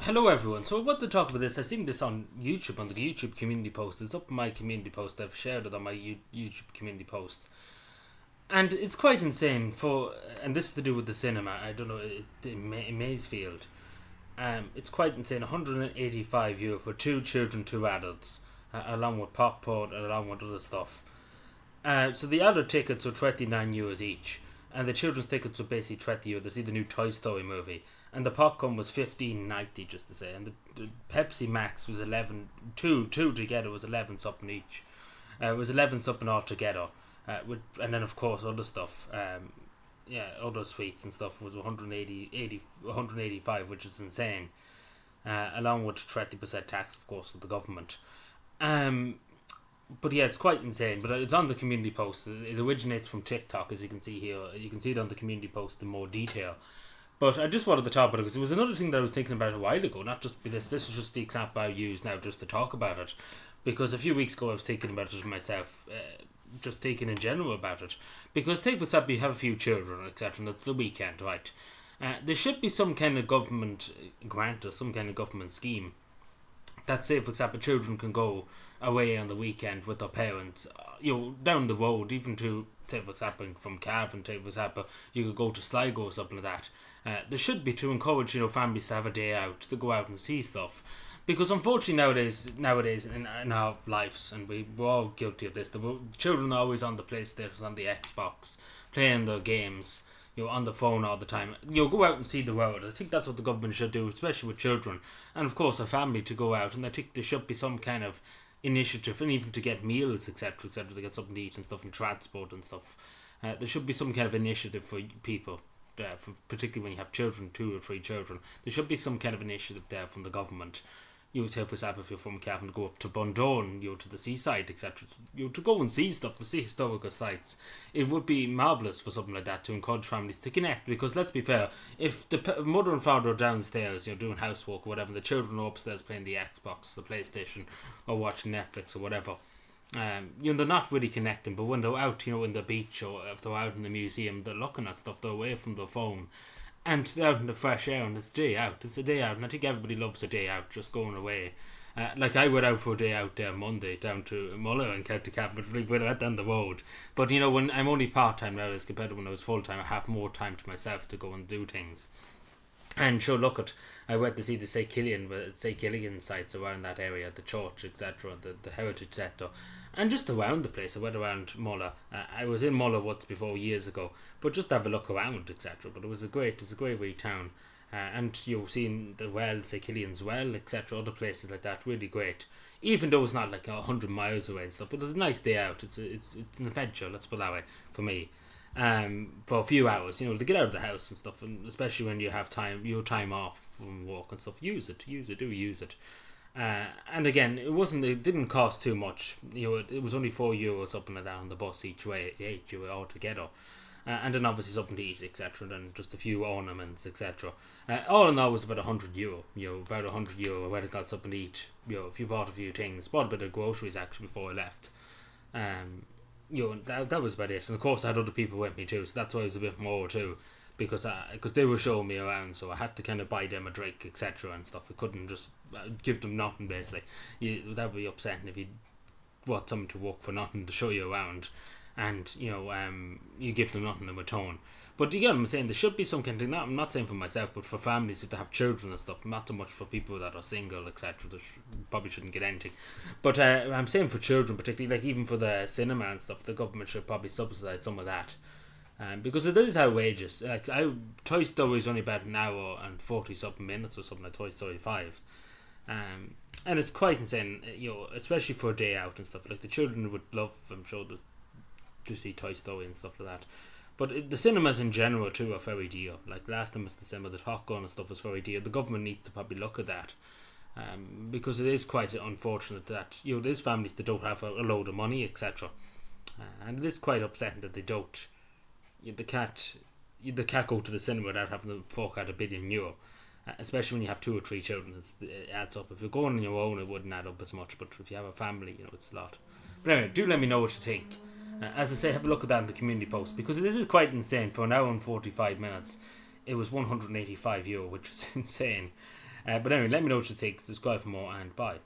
Hello everyone. So I want to talk about this. I seen this on YouTube, on the YouTube community post. It's up in my community post. I've shared it on my YouTube community post. And it's quite insane and this is to do with the cinema. I don't know, in Maysfield. It's quite insane. €185 for two children, two adults, along with popcorn and along with other stuff. So the adult tickets are €39 each, and the children's tickets were basically €30 to see the new Toy Story movie. And the popcorn was $15.90, just to say, and the Pepsi Max was 11. Two together was 11 something each. It was 11 something altogether, and then of course other stuff. Other sweets and stuff was 185, which is insane. Along with 30% tax, of course, of the government. But yeah, it's quite insane. But it's on the community post. It originates from TikTok, as you can see here. You can see it on the community post in more detail. But I just wanted to talk about it because it was another thing that I was thinking about a while ago. Not just this. This is just the example I use now just to talk about it. Because a few weeks ago I was thinking about it myself. Just thinking in general about it. Because take for example, you have a few children, etc. And it's the weekend, right? There should be some kind of government grant or some kind of government scheme that, say, for example, children can go away on the weekend with their parents, down the road, even to, say, for example, from Cavan, take for example, you could go to Sligo or something like that. There should be to encourage, families to have a day out, to go out and see stuff. Because unfortunately nowadays in our lives, and we're all guilty of this, the children are always on the PlayStation, on the Xbox, playing their games, on the phone all the time. Go out and see the world. I think that's what the government should do, especially with children. And of course a family to go out, and I think there should be some kind of initiative, and even to get meals, etc., to get something to eat and stuff, and transport and stuff. There should be some kind of initiative for people, particularly when you have children, 2 or 3 children. There should be some kind of initiative there from the government. Say, for example, if you're from Cavan, to go up to Bundoran, to the seaside, etc., to go and see stuff, to see historical sites. It would be marvellous for something like that, to encourage families to connect. Because let's be fair, if the mother and father are downstairs, doing housework or whatever, the children are upstairs playing the Xbox, the PlayStation, or watching Netflix or whatever, they're not really connecting. But when they're out, in the beach, or if they're out in the museum, they're looking at stuff, they're away from their phone. And they're out in the fresh air, and it's a day out. It's a day out, and I think everybody loves a day out, just going away. Like I went out for a day out there Monday, down to Mulla and County Cavan, but we went down the road. But when I'm only part-time now, as compared to when I was full-time, I have more time to myself to go and do things. And sure, I went to see the St. Gilligan sites around that area, the church, etc., the heritage sector. And just around the place, I went around Mulla. I was in Mulla once before, years ago, but just to have a look around, etc. But it's a great wee town. And you've seen the well, St. Killian's well, etc., other places like that, really great. Even though it's not like 100 miles away and stuff, but it's a nice day out. It's an adventure, let's put it that way, for me. For a few hours, to get out of the house and stuff, and especially when you have your time off from work and stuff, use it. And again, it didn't cost too much. It was only €4 something like that on the bus each way, €8 altogether. And then obviously something to eat, etc. And then just a few ornaments, etc. All in all, it was about €100. About €100. I went and got something to eat. If you bought a few things, bought a bit of groceries actually before I left. That was about it. And of course, I had other people with me too, so that's why it was a bit more too. Because they were showing me around, so I had to kind of buy them a drink, etc. and stuff. I couldn't just give them nothing, basically. That would be upsetting if you want someone to work for nothing to show you around, and you give them nothing in return. But you get what I'm saying, there should be some kind of, I'm not saying for myself, but for families to have children and stuff, not so much for people that are single, etc. They probably shouldn't get anything. But I'm saying for children, particularly, like even for the cinema and stuff, the government should probably subsidise some of that. Because it is outrageous. Toy Story is only about an hour and 40 something minutes or something, like Toy Story 5. And it's quite insane, especially for a day out and stuff. Like the children would love, I'm sure, to see Toy Story and stuff like that. But the cinemas in general too are very dear. Like last time was the cinema, the popcorn and stuff was very dear. The government needs to probably look at that. Because it is quite unfortunate that there's families that don't have a load of money, etc. And it is quite upsetting that they don't. They can't go to the cinema without having to fork out €1 billion, especially when you have 2 or 3 children. It adds up. If you're going on your own, it wouldn't add up as much, but if you have a family, it's a lot. But anyway, do let me know what you think. As I say, have a look at that in the community post, because this is quite insane. For an hour and 45 minutes, it was €185, which is insane. But anyway, let me know what you think. Subscribe for more, and bye.